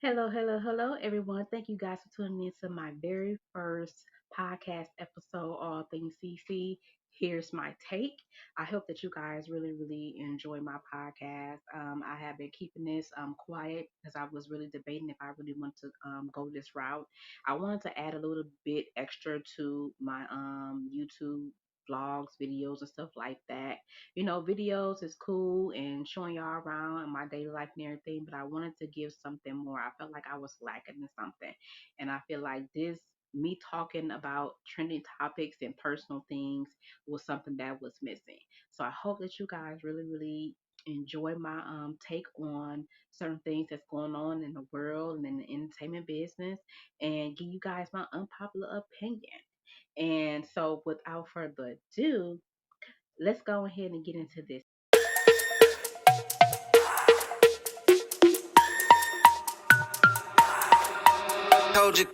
Hello, hello, hello, everyone. Thank you guys for tuning in to my very first podcast episode, All Things CC. Here's my take. I hope that you guys really enjoy my podcast. I have been keeping this quiet because I was really debating if I really want to go this route. I wanted to add a little bit extra to my YouTube vlogs, videos, and stuff like that. Videos is cool and showing y'all around in my daily life and everything, but I wanted to give something more. I felt like I was lacking in something. And I feel like me talking about trending topics and personal things was something that was missing. So I hope that you guys really enjoy my take on certain things that's going on in the world and in the entertainment business and give you guys my unpopular opinion. And so without further ado, let's go ahead and get into this. Told you.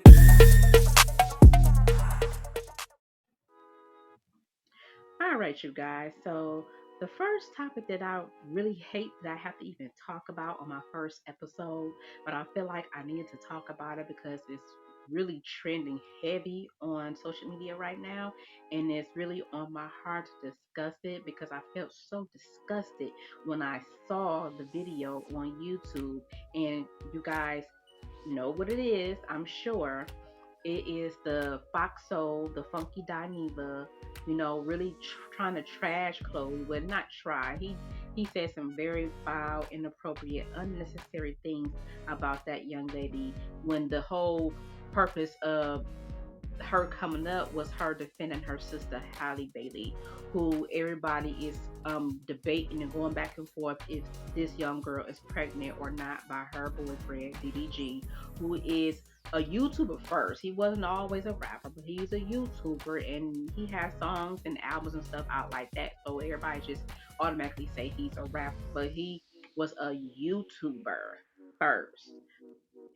All right, you guys. So, the first topic that I really hate that I have to even talk about on my first episode, but I feel like I need to talk about it because it's really trending heavy on social media right now. And it's really on my heart to discuss it because I felt so disgusted when I saw the video on YouTube. And you guys know what it is, I'm sure. It is the Foxo, the Funky Dineva, really trying to trash Chloe. Well, not try. He said some very foul, inappropriate, unnecessary things about that young lady when the whole purpose of her coming up was her defending her sister Halle Bailey, who everybody is debating and going back and forth if this young girl is pregnant or not by her boyfriend DDG, who is a YouTuber first. He wasn't always a rapper, but he's a YouTuber and he has songs and albums and stuff out like that. So everybody just automatically say he's a rapper, but he was a YouTuber first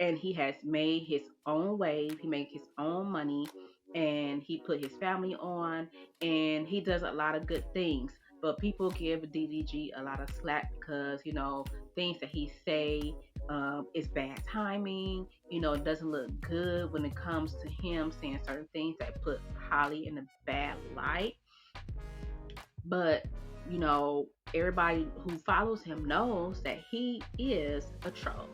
and he has made his own wave. He made his own money, and he put his family on, and he does a lot of good things. But people give DDG a lot of slack because things that he say is bad timing. It doesn't look good when it comes to him saying certain things that put Holly in a bad light. But everybody who follows him knows that he is a troll.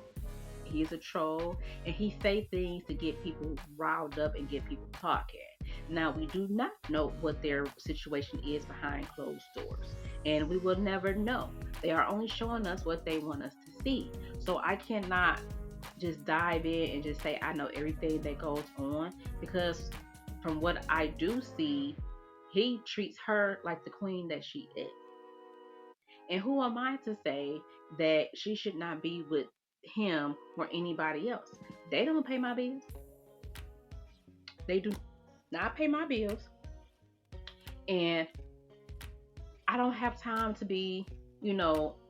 He's a troll and he say things to get people riled up and get people talking. Now we do not know what their situation is behind closed doors, and we will never know. They are only showing us what they want us to see. So I cannot just dive in and just say I know everything that goes on because from what I do see, he treats her like the queen that she is. And who am I to say that she should not be with him or anybody else? They don't pay my bills. They do not pay my bills. And I don't have time to be,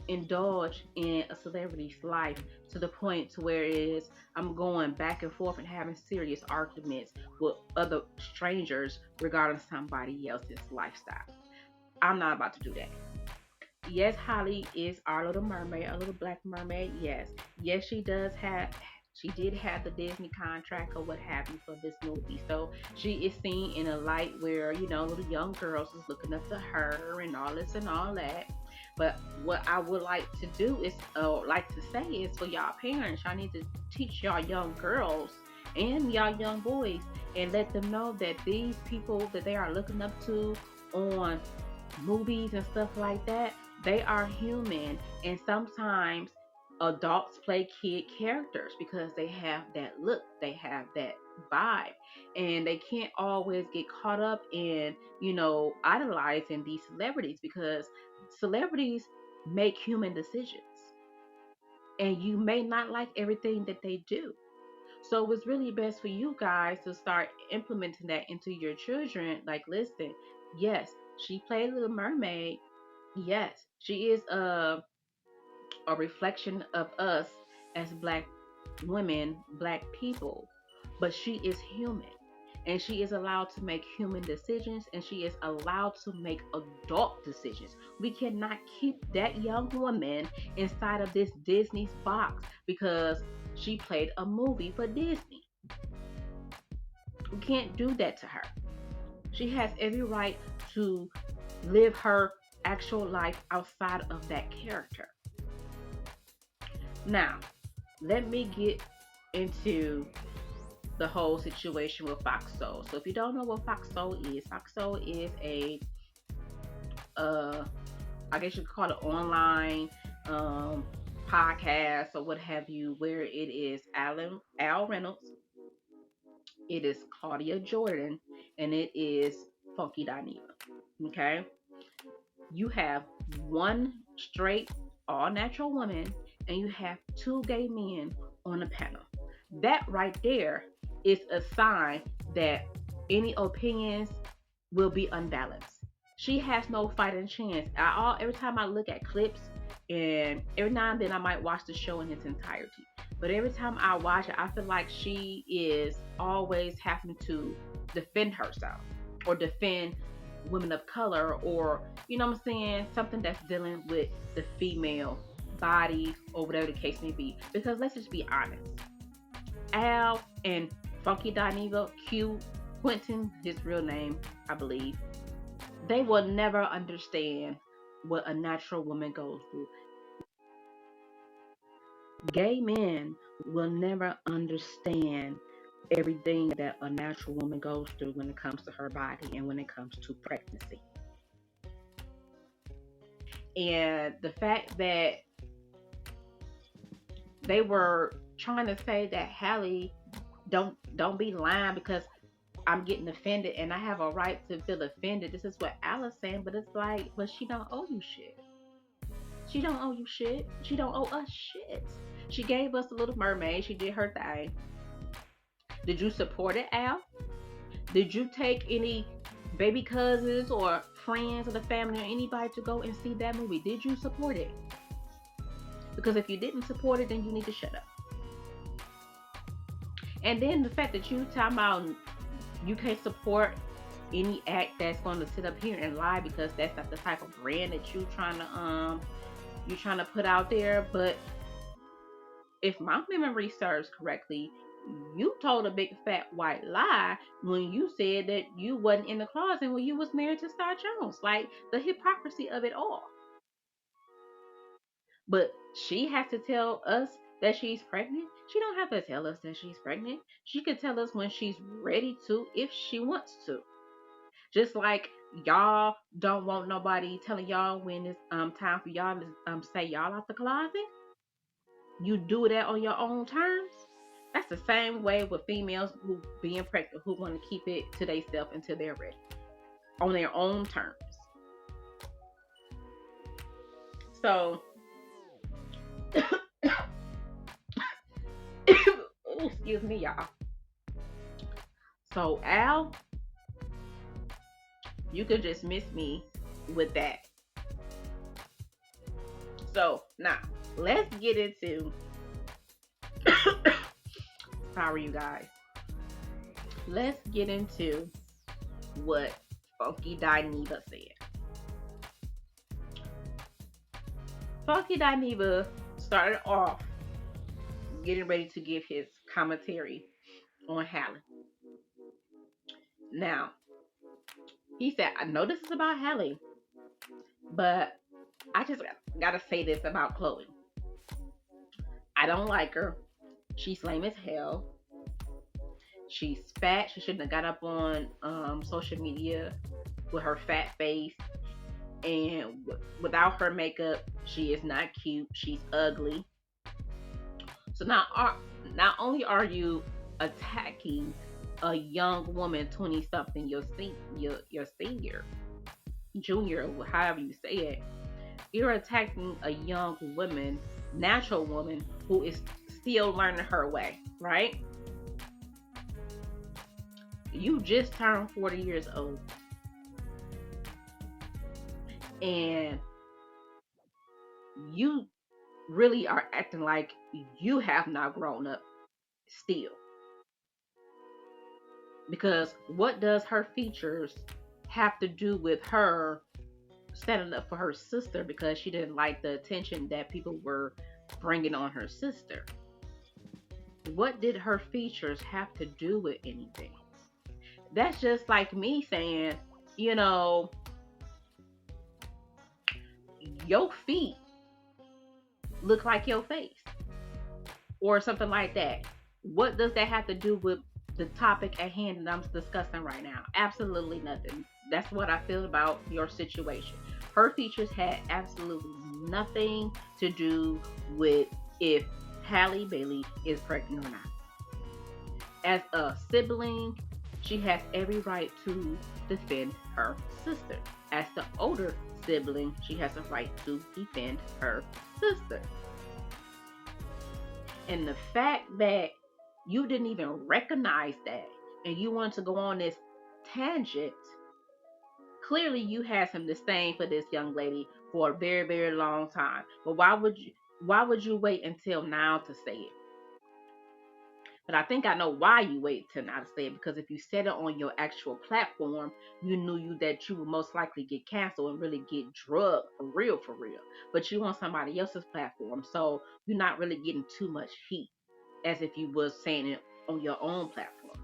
indulge in a celebrity's life to the point to where it is I'm going back and forth and having serious arguments with other strangers regarding somebody else's lifestyle. I'm not about to do that. Yes, Holly is our little mermaid, our little black mermaid. Yes, she did have the Disney contract or what have you for this movie. So she is seen in a light where little young girls is looking up to her and all this and all that. But what I would like to do is, like to say, is for y'all parents, y'all need to teach y'all young girls and y'all young boys and let them know that these people that they are looking up to on movies and stuff like that, they are human. And sometimes adults play kid characters because they have that look, they have that vibe, and they can't always get caught up in, idolizing these celebrities because celebrities make human decisions and you may not like everything that they do. So it's really best for you guys to start implementing that into your children. Like, listen, yes, she played Little Mermaid. Yes, she is a reflection of us as black women, black people, but she is human. and she is allowed to make human decisions, and she is allowed to make adult decisions. We cannot keep that young woman inside of this Disney's box because she played a movie for Disney. We can't do that to her. She has every right to live her actual life outside of that character. Now, let me get into the whole situation with Fox Soul. So if you don't know what Fox Soul is a uh I guess you could call it online um podcast or what have you, where it is Al Reynolds, it is Claudia Jordan, and it is Funky Dineva. Okay? You have one straight, all natural woman, and you have two gay men on the panel. That right there is a sign that any opinions will be unbalanced. She has no fighting chance. Every time I look at clips, and every now and then I might watch the show in its entirety. But every time I watch it, I feel like she is always having to defend herself or defend women of color, or you know what I'm saying, something that's dealing with the female body or whatever the case may be. Because let's just be honest, Al and Funky Dineva, Q, Quentin, his real name, I believe, they will never understand what a natural woman goes through. Gay men will never understand everything that a natural woman goes through when it comes to her body and when it comes to pregnancy. And the fact that they were trying to say that Hallie, don't be lying because I'm getting offended and I have a right to feel offended. This is what Alice saying, but it's like, but she don't owe you shit. She don't owe you shit. She don't owe us shit. She gave us the Little Mermaid. She did her thing. Did you support it, Al? Did you take any baby cousins or friends of the family or anybody to go and see that movie? Did you support it? Because if you didn't support it, then you need to shut up. And then the fact that you talking about you can't support any act that's going to sit up here and lie because that's not the type of brand that you're trying to put out there. But if my memory serves correctly, you told a big fat white lie when you said that you wasn't in the closet when you was married to Star Jones. Like the hypocrisy of it all. But she has to tell us that she's pregnant. She don't have to tell us that she's pregnant. She could tell us when she's ready to, if she wants to. Just like y'all don't want nobody telling y'all when it's time for y'all to say y'all out the closet. You do that on your own terms. That's the same way with females who being pregnant, who want to keep it to themselves until they're ready on their own terms. So, excuse me, y'all. So, Al, you could just miss me with that. So, now, let's get into. Sorry, you guys. Let's get into what Funky Dineva said. Funky Dineva started off getting ready to give his commentary on Hallie. Now, he said, I know this is about Hallie, but I just gotta say this about Chloe. I don't like her. She's lame as hell. She's fat. She shouldn't have got up on social media with her fat face. And without her makeup, she is not cute. She's ugly. So not only are you attacking a young woman, 20 something, your senior, junior, however you say it, you're attacking a young woman, natural woman who is still learning her way, right? You just turned 40 years old. And you really are acting like you have not grown up still. Because what does her features have to do with her standing up for her sister because she didn't like the attention that people were bringing on her sister? What did her features have to do with anything? That's just like me saying, you know, your feet look like your face or something like that. What does that have to do with the topic at hand that I'm discussing right now? Absolutely nothing. That's what I feel about your situation. Her features had absolutely nothing to do with if Halle Bailey is pregnant or not. As a sibling, she has every right to defend her sister. As the older sibling, she has a right to defend her sister. And the fact that you didn't even recognize that and you wanted to go on this tangent, clearly you had some disdain for this young lady for a very, very long time. But why would you wait until now to say it? But I think I know why you wait till now to say it, because if you said it on your actual platform, you knew that you would most likely get canceled and really get drugged for real, for real. But you on somebody else's platform, so you're not really getting too much heat as if you was saying it on your own platform.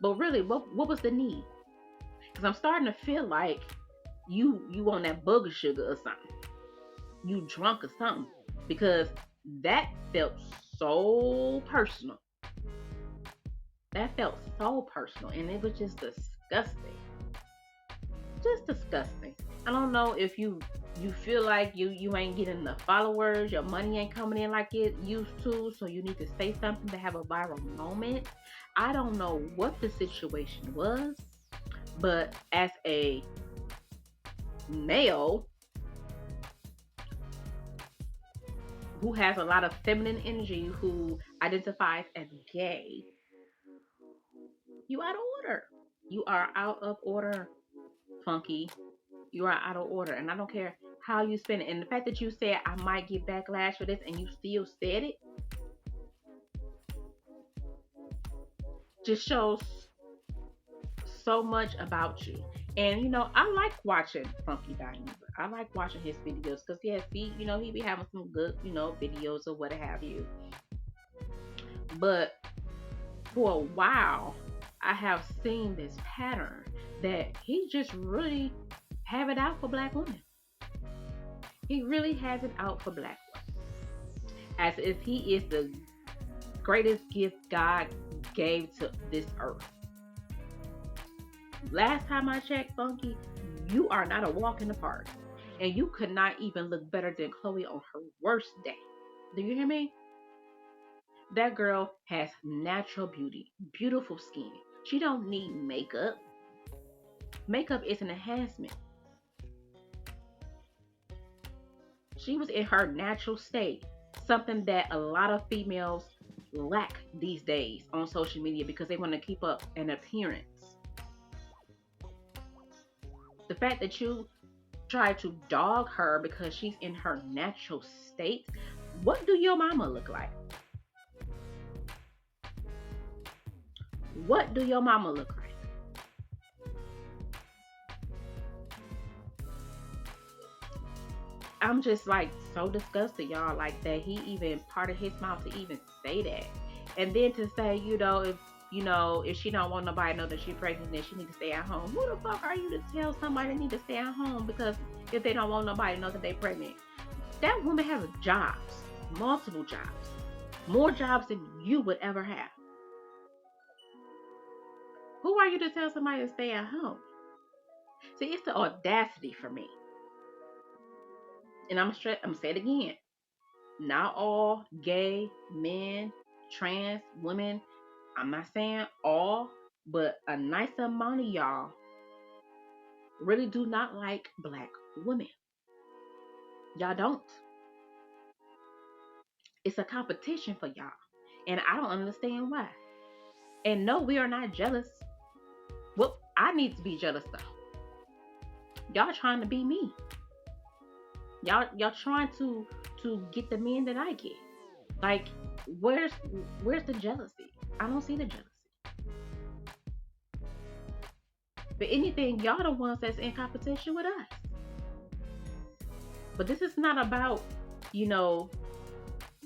But really, what was the need? Because I'm starting to feel like you on that booger sugar or something. You drunk or something. Because that felt so personal. That felt so personal, and it was just disgusting. Just disgusting. I don't know if you feel like you ain't getting the followers, your money ain't coming in like it used to, so you need to say something to have a viral moment. I don't know what the situation was, but as a male who has a lot of feminine energy, who identifies as gay, you out of order. You are out of order, Funky. You are out of order, and I don't care how you spend it. And the fact that you said I might get backlash for this, and you still said it, just shows so much about you. And I like watching Funky Dynamic. I like watching his videos because yes, he be having some good, videos or what have you. But for a while, I have seen this pattern that he just really have it out for black women. He really has it out for black women, as if he is the greatest gift God gave to this earth. Last time I checked, Funky, you are not a walk in the park. And you could not even look better than Chloe on her worst day. Do you hear me? That girl has natural beauty, beautiful skin. She don't need makeup. Makeup is an enhancement. She was in her natural state, something that a lot of females lack these days on social media because they want to keep up an appearance. The fact that you try to dog her because she's in her natural state, what do your mama look like? What do your mama look like? I'm just like so disgusted, y'all, like that he even parted his mouth to even say that. And then to say, if she don't want nobody to know that she's pregnant, then she need to stay at home. Who the fuck are you to tell somebody they need to stay at home because if they don't want nobody to know that they're pregnant? That woman has jobs, multiple jobs, more jobs than you would ever have. Who are you to tell somebody to stay at home? See, it's the audacity for me. And I'm say it again. Not all gay men, trans women. I'm not saying all, but a nice amount of y'all really do not like black women. Y'all don't. It's a competition for y'all. And I don't understand why. And no, we are not jealous. Well, I need to be jealous though. Y'all trying to be me. Y'all trying to get the men that I get. Like, where's the jealousy? I don't see the jealousy. But anything, y'all the ones that's in competition with us. But this is not about, you know,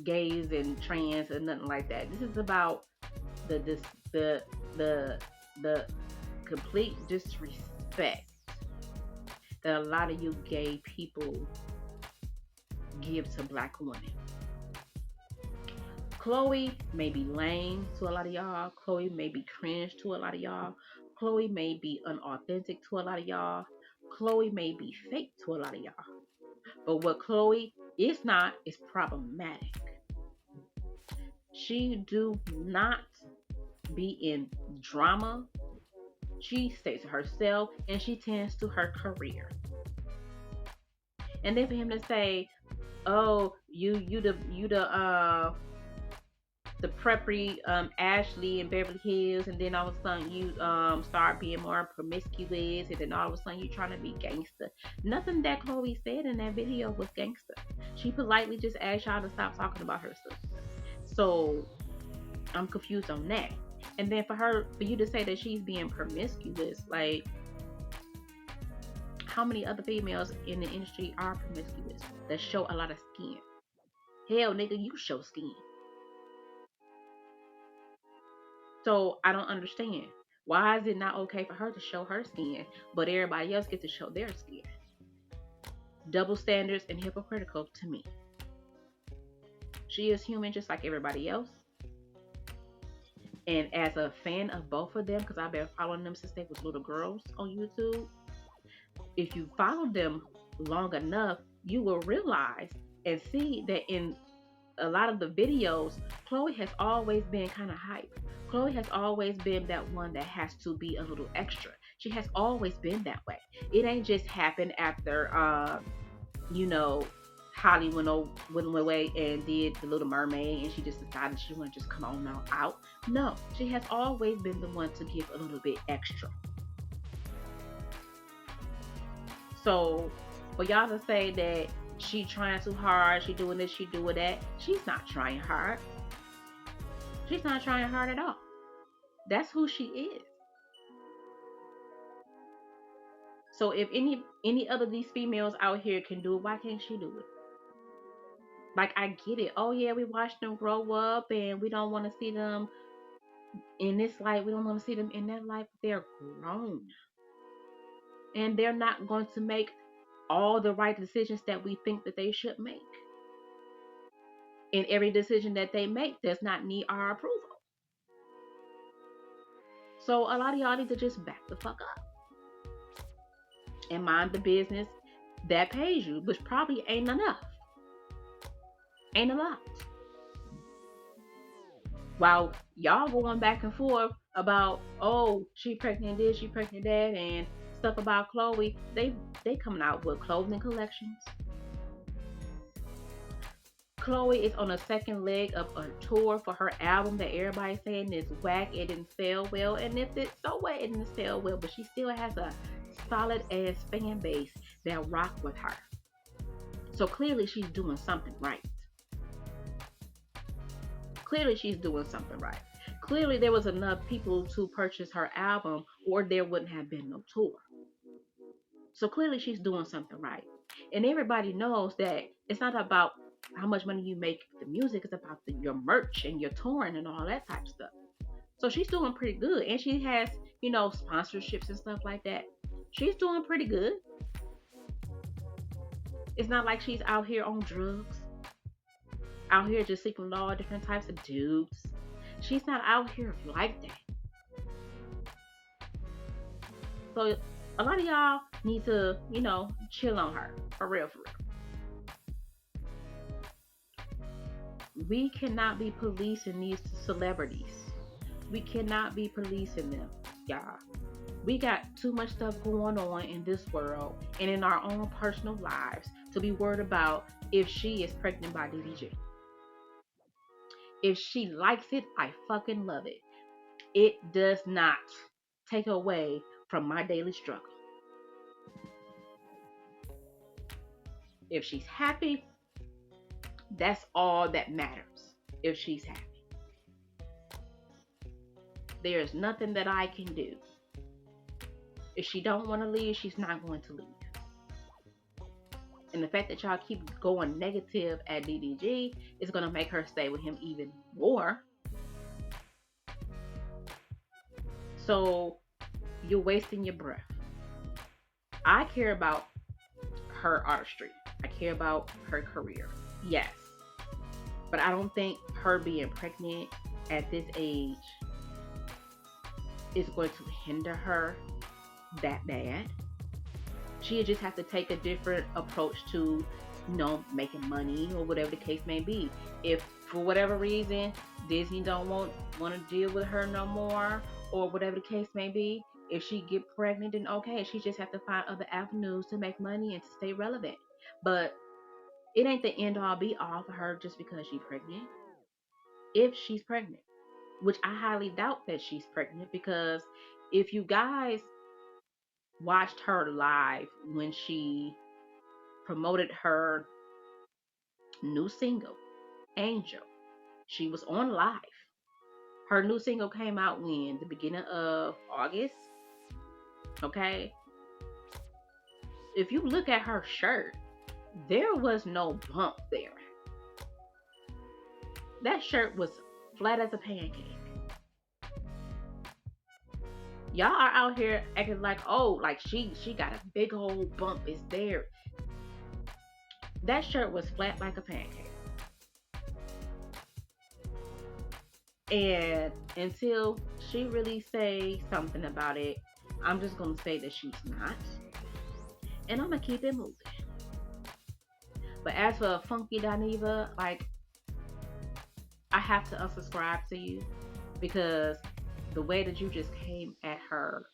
gays and trans and nothing like that. This is about the this the the complete disrespect that a lot of you gay people give to black women. Chloe may be lame to a lot of y'all. Chloe may be cringe to a lot of y'all. Chloe may be unauthentic to a lot of y'all. Chloe may be fake to a lot of y'all. But what Chloe is not is problematic. She do not be in drama. She stays to herself and she tends to her career. And then for him to say, "Oh, the preppy Ashley in Beverly Hills, and then all of a sudden you start being more promiscuous, and then all of a sudden you're trying to be gangster." Nothing that Chloe said in that video was gangster. She politely just asked y'all to stop talking about her stuff. So I'm confused on that. And then for you to say that she's being promiscuous, like, how many other females in the industry are promiscuous that show a lot of skin? Hell, nigga, you show skin. So I don't understand. Why is it not okay for her to show her skin, but everybody else gets to show their skin? Double standards and hypocritical to me. She is human just like everybody else. And as a fan of both of them, because I've been following them since they was little girls on YouTube, if you follow them long enough, you will realize and see that in a lot of the videos, Chloe has always been kind of hype. Chloe has always been that one that has to be a little extra. She has always been that way. It ain't just happened after, Holly went away and did The Little Mermaid, and she just decided she want to just come on now out. No, she has always been the one to give a little bit extra. So for y'all to say that she trying too hard, she doing this, she doing that, she's not trying hard. She's not trying hard at all. That's who she is. So if any other of these females out here can do it, why can't she do it? Like, I get it. Oh yeah, we watched them grow up and we don't want to see them in this life. We don't want to see them in that life. They're grown. And they're not going to make all the right decisions that we think that they should make. And every decision that they make does not need our approval. So a lot of y'all need to just back the fuck up and mind the business that pays you, which probably ain't enough. Ain't a lot. While y'all going back and forth about, oh, she pregnant this, she pregnant that, and stuff about Chloe, they coming out with clothing collections. Chloe is on a second leg of a tour for her album that everybody's saying is whack, it didn't sell well. And if it's so whack, it didn't sell well, but she still has a solid ass fan base that rock with her. So clearly she's doing something right. Clearly she's doing something right. Clearly there was enough people to purchase her album, or there wouldn't have been no tour. So clearly she's doing something right. And everybody knows that it's not about how much money you make with the music, it's about your merch and your touring and all that type of stuff. So she's doing pretty good. And she has, sponsorships and stuff like that. She's doing pretty good. It's not like she's out here on drugs, out here just sleeping with all different types of dudes. She's not out here like that. So a lot of y'all need to, chill on her. For real, for real. We cannot be policing these celebrities. We cannot be policing them, y'all. We got too much stuff going on in this world and in our own personal lives to be worried about if she is pregnant by DDG. If she likes it, I fucking love it. It does not take away from my daily struggle. If she's happy, that's all that matters. If she's happy, there's nothing that I can do If she don't want to leave, she's not going to leave. And the fact that y'all keep going negative at DDG is going to make her stay with him even more. So you're wasting your breath. I care about her artistry. I care about her career. Yes. But I don't think her being pregnant at this age is going to hinder her that bad. She just have to take a different approach to, making money or whatever the case may be. If for whatever reason Disney don't want to deal with her no more, or whatever the case may be, if she get pregnant, then okay, she just have to find other avenues to make money and to stay relevant. But it ain't the end all be all for her just because she's pregnant. If she's pregnant, which I highly doubt that she's pregnant, because if you guys watched her live when she promoted her new single, Angel, she was on live. Her new single came out when? The beginning of August. Okay. If you look at her shirt, there was no bump there. That shirt was flat as a pancake. Y'all are out here acting like, oh, like she got a big old bump is there. That shirt was flat like a pancake. And until she really say something about it, I'm just gonna say that she's not. And I'm gonna keep it moving. But as for Funky Dineva, like, I have to unsubscribe to you, because the way that you just came at her,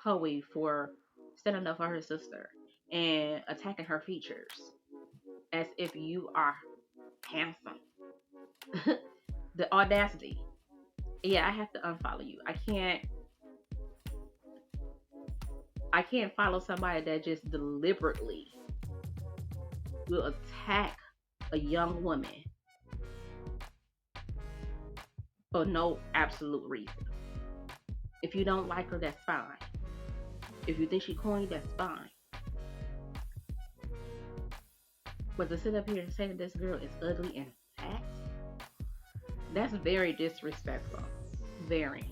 Chloe, for standing up for her sister and attacking her features as if you are handsome. The audacity. Yeah, I have to unfollow you. I can't follow somebody that just deliberately will attack a young woman for no absolute reason. If you don't like her, that's fine. If you think she's corny, that's fine. But to sit up here and say that this girl is ugly and fat, that's very disrespectful. Very.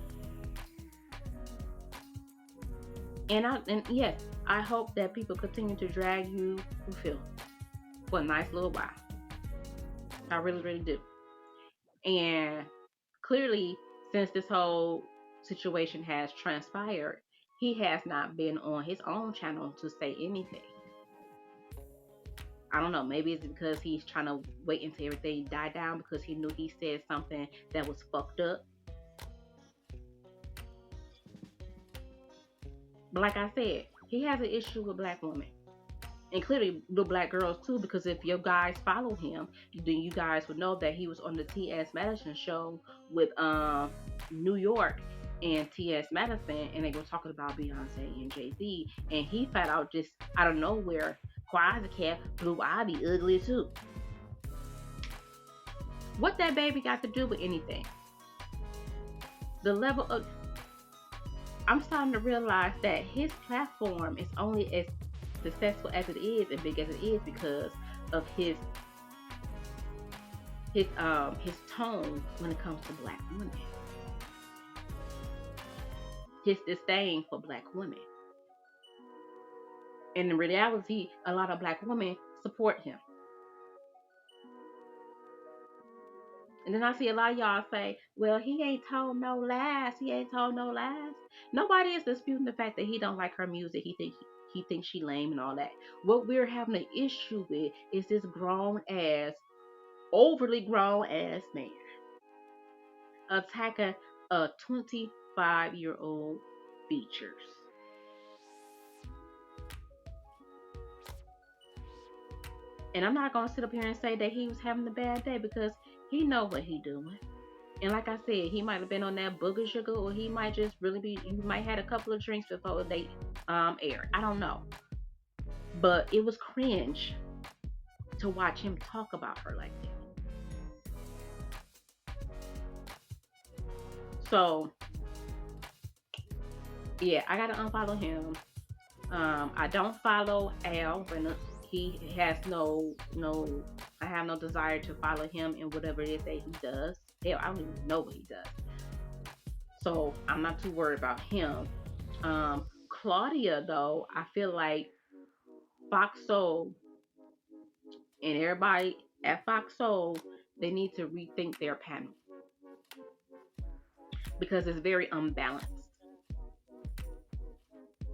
And yes, I hope that people continue to drag you through film for a nice little while. I really, really do. And clearly, since this whole situation has transpired, he has not been on his own channel to say anything. I don't know. Maybe it's because he's trying to wait until everything died down, because he knew he said something that was fucked up. But like I said, he has an issue with black women. And clearly the black girls too, because if you guys follow him, then you guys would know that he was on the T.S. Madison show with New York and T.S. Madison, and they were talking about Beyonce and Jay-Z, and he found out just out of nowhere, Quasi Cat, Blue Ivy ugly too. What that baby got to do with anything? The level of, I'm starting to realize that his platform is only as successful as it is and big as it is because of his tone when it comes to black women, his disdain for black women. And in reality, a lot of black women support him. And then I see a lot of y'all say, well, he ain't told no lies. He ain't told no lies. Nobody is disputing the fact that he don't like her music. He thinks she lame and all that. What we're having an issue with is this overly grown ass man attacking a 25-year-old features. And I'm not gonna sit up here and say that he was having a bad day, because he know what he doing. And like I said, he might have been on that booger sugar, or he might just really be. He might had a couple of drinks before they aired. I don't know, but it was cringe to watch him talk about her like that. So Yeah, I gotta unfollow him. I don't follow Al when he has no. I have no desire to follow him in whatever it is that he does. Hell, I don't even know what he does, so I'm not too worried about him. Claudia, though, I feel like Fox Soul and everybody at Fox Soul, they need to rethink their panel because it's very unbalanced.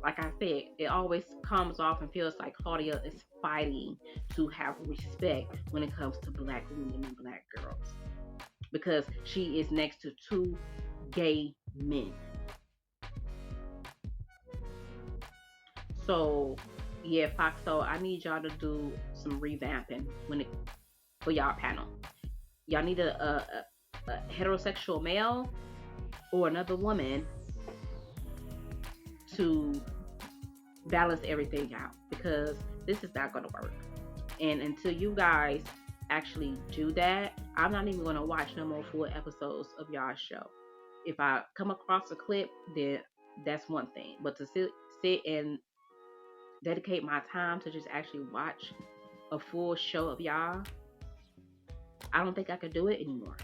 Like I said, it always comes off and feels like Claudia is fighting to have respect when it comes to black women and black girls because she is next to two gay men. So, yeah, Fox, so I need y'all to do some revamping for y'all panel. Y'all need a heterosexual male or another woman to balance everything out because this is not going to work. And until you guys actually do that, I'm not even going to watch no more full episodes of y'all show. If I come across a clip, then that's one thing. But to sit and dedicate my time to just actually watch a full show of y'all, I don't think I could do it anymore.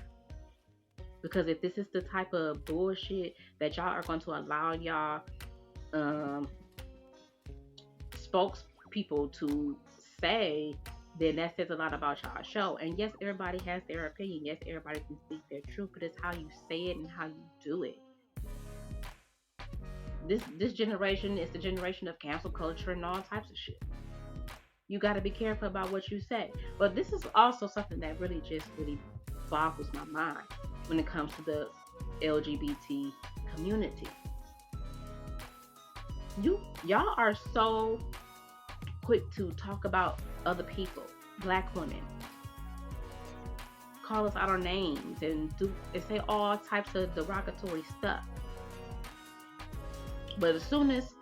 Because if this is the type of bullshit that y'all are going to allow y'all um, spokespeople to say, then that says a lot about y'all show. And yes, everybody has their opinion. Yes, everybody can speak their truth, but it's how you say it and how you do it. This generation is the generation of cancel culture and all types of shit. You got to be careful about what you say. But this is also something that really boggles my mind when it comes to the LGBT community. Y'all are so quick to talk about other people, black women, call us out our names and say all types of derogatory stuff. But as soon as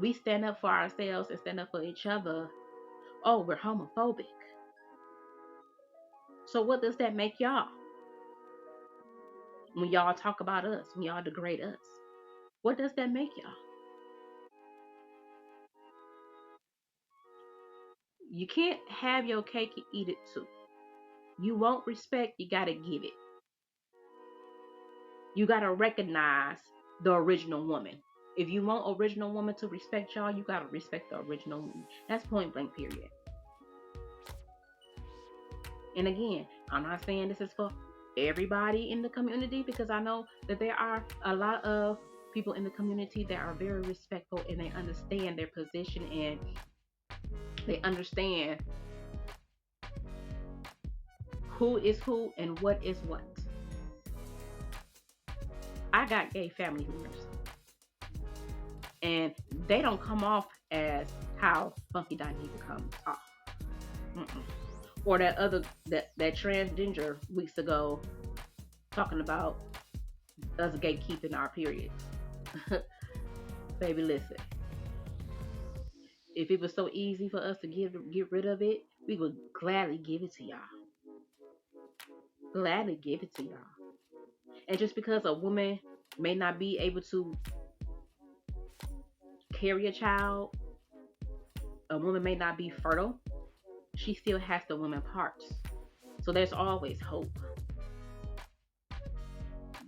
we stand up for ourselves and stand up for each other, oh, we're homophobic. So what does that make y'all? When y'all talk about us, when y'all degrade us, what does that make y'all? You can't have your cake and eat it too. You want respect, you gotta give it. You gotta recognize the original woman. If you want original woman to respect y'all, you gotta respect the original woman. That's point blank, period. And again, I'm not saying this is for everybody in the community because I know that there are a lot of people in the community that are very respectful and they understand their position and they understand who is who and what is what. I got gay family members and they don't come off as how Funky Dineva comes off. Mm-mm. Or that transgender weeks ago talking about us gatekeeping our periods. Baby, listen. If it was so easy for us to get rid of it, we would gladly give it to y'all. Gladly give it to y'all. And just because a woman may not be able to carry a child, a woman may not be fertile, she still has the woman parts. So there's always hope.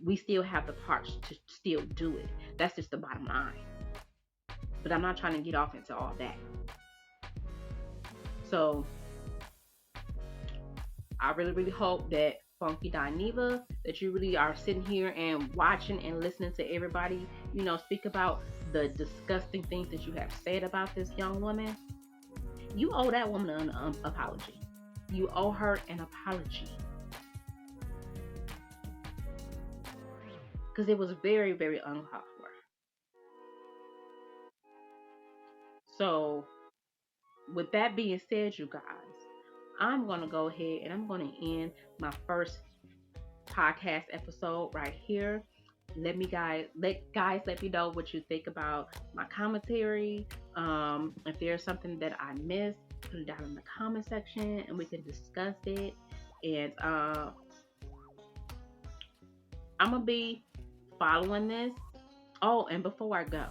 We still have the parts to still do it. That's just the bottom line. But I'm not trying to get off into all that. So I really hope that Funky Dineva, that you really are sitting here and watching and listening to everybody, speak about the disgusting things that you have said about this young woman. You owe that woman an apology. You owe her an apology. Because it was very uncalled for. So, with that being said, you guys, I'm going to go ahead and I'm going to end my first podcast episode right here. Let me let me know what you think about my commentary. If there's something that I missed, put it down in the comment section and we can discuss it. And I'm gonna be following this. Oh, and before I go,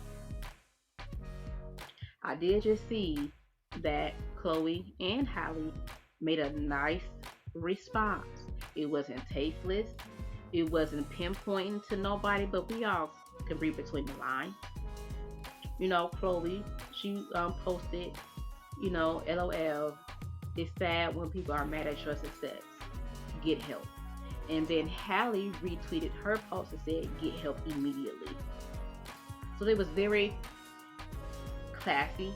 I did just see that Chloe and Hallie made a nice response. It wasn't tasteless. It wasn't pinpointing to nobody, but we all can read between the lines. Chloe, she posted, LOL. It's sad when people are mad at your success. Get help. And then Hallie retweeted her post and said, get help immediately. So they was very classy,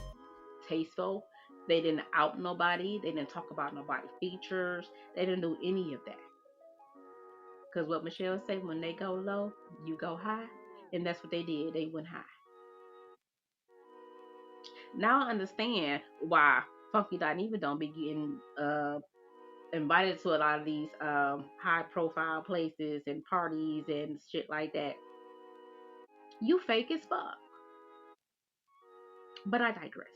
tasteful. They didn't out nobody. They didn't talk about nobody's features. They didn't do any of that. Because what Michelle said, when they go low, you go high. And that's what they did. They went high. Now I understand why Funky Even don't be getting invited to a lot of these high profile places and parties and shit like that. You fake as fuck. But I digress.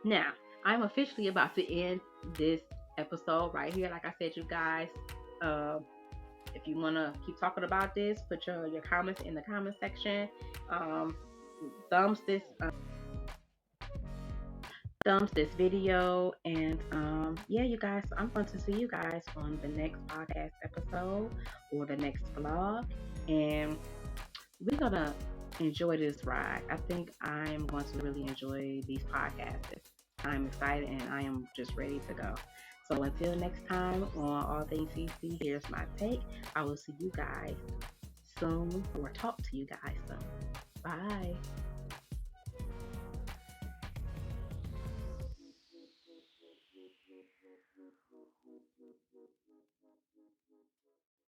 Now, I'm officially about to end this episode right here. Like I said, you guys, uh, if you want to keep talking about this, put your comments in the comment section. Um, thumbs this thumbs this video, and yeah, you guys, I'm going to see you guys on the next podcast episode or the next vlog, and we're gonna enjoy this ride. I think I am going to really enjoy these podcasts. I'm excited and I am just ready to go. So until next time on All Things CC, here's my take. I will see you guys soon, or talk to you guys soon. Bye.